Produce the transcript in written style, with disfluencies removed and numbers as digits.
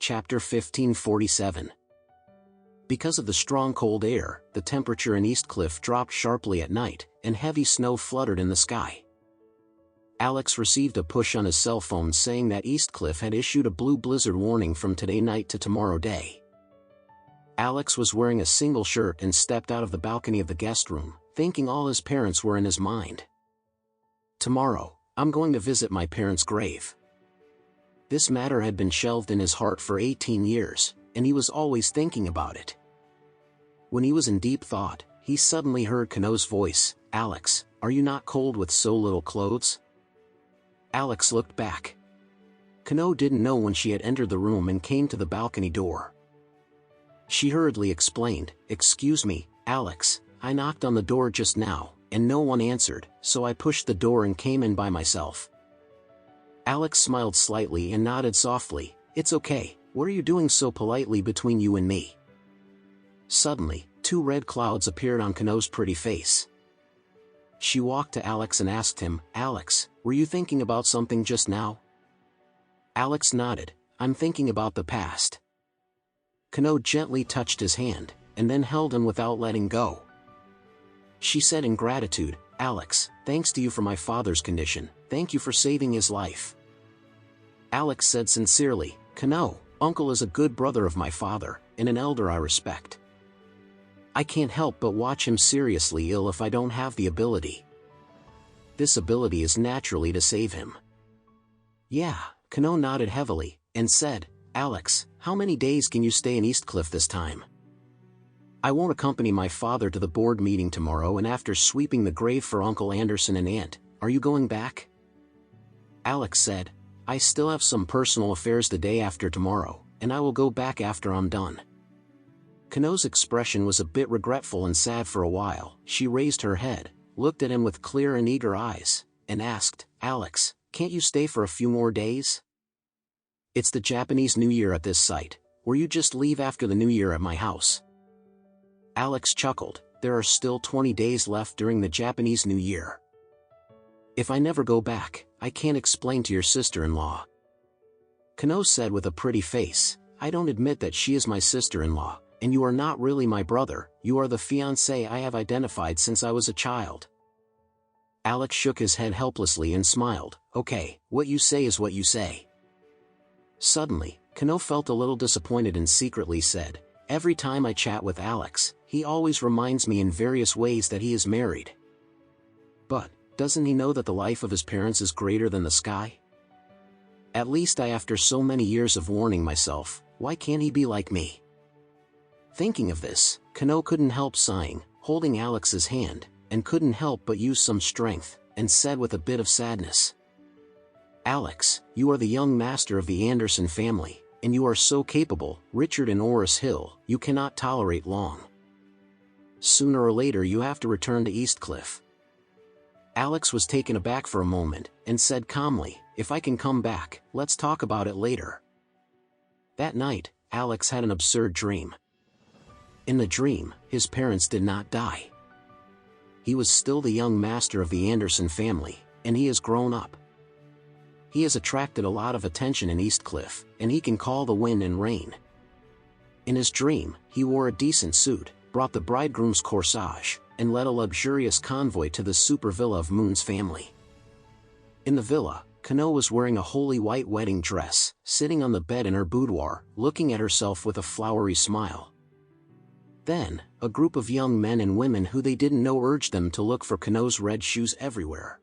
Chapter 1547. Because of the strong cold air, the temperature in Eastcliff dropped sharply at night, and heavy snow fluttered in the sky. Alex received a push on his cell phone saying that Eastcliff had issued a blue blizzard warning from today night to tomorrow day. Alex was wearing a single shirt and stepped out of the balcony of the guest room, thinking all his parents were in his mind. Tomorrow, I'm going to visit my parents' grave. This matter had been shelved in his heart for 18 years, and he was always thinking about it. When he was in deep thought, he suddenly heard Kano's voice. "Alex, are you not cold with so little clothes?" Alex looked back. Kano didn't know when she had entered the room and came to the balcony door. She hurriedly explained, "Excuse me, Alex, I knocked on the door just now, and no one answered, so I pushed the door and came in by myself." Alex smiled slightly and nodded softly. "It's okay, what are you doing so politely between you and me?" Suddenly, two red clouds appeared on Kano's pretty face. She walked to Alex and asked him, "Alex, were you thinking about something just now?" Alex nodded, "I'm thinking about the past." Kano gently touched his hand, and then held him without letting go. She said in gratitude, "Alex, thanks to you for my father's condition, thank you for saving his life." Alex said sincerely, "Kano, Uncle is a good brother of my father, and an elder I respect. I can't help but watch him seriously ill if I don't have the ability. This ability is naturally to save him." "Yeah," Kano nodded heavily, and said, "Alex, how many days can you stay in Eastcliff this time?" "I won't accompany my father to the board meeting tomorrow, and after sweeping the grave for Uncle Anderson and Aunt, are you going back?" Alex said, "I still have some personal affairs the day after tomorrow, and I will go back after I'm done." Kano's expression was a bit regretful and sad for a while. She raised her head, looked at him with clear and eager eyes, and asked, "Alex, can't you stay for a few more days? It's the Japanese New Year at this site, or you just leave after the New Year at my house." Alex chuckled, "There are still 20 days left during the Japanese New Year. If I never go back, I can't explain to your sister-in-law." Kano said with a pretty face, "I don't admit that she is my sister-in-law, and you are not really my brother, you are the fiancé I have identified since I was a child." Alex shook his head helplessly and smiled, "Okay, what you say is what you say." Suddenly, Kano felt a little disappointed and secretly said, "Every time I chat with Alex, he always reminds me in various ways that he is married. But, doesn't he know that the life of his parents is greater than the sky? At least after so many years of warning myself, why can't he be like me?" Thinking of this, Kano couldn't help sighing, holding Alex's hand, and couldn't help but use some strength, and said with a bit of sadness, "Alex, you are the young master of the Anderson family, and you are so capable, Richard and Oris Hill, you cannot tolerate long. Sooner or later you have to return to Eastcliff." Alex was taken aback for a moment, and said calmly, "If I can come back, let's talk about it later." That night, Alex had an absurd dream. In the dream, his parents did not die. He was still the young master of the Anderson family, and he has grown up. He has attracted a lot of attention in Eastcliff, and he can call the wind and rain. In his dream, he wore a decent suit, brought the bridegroom's corsage, and led a luxurious convoy to the super villa of Moon's family. In the villa, Kano was wearing a wholly white wedding dress, sitting on the bed in her boudoir, looking at herself with a flowery smile. Then, a group of young men and women who they didn't know urged them to look for Kano's red shoes everywhere.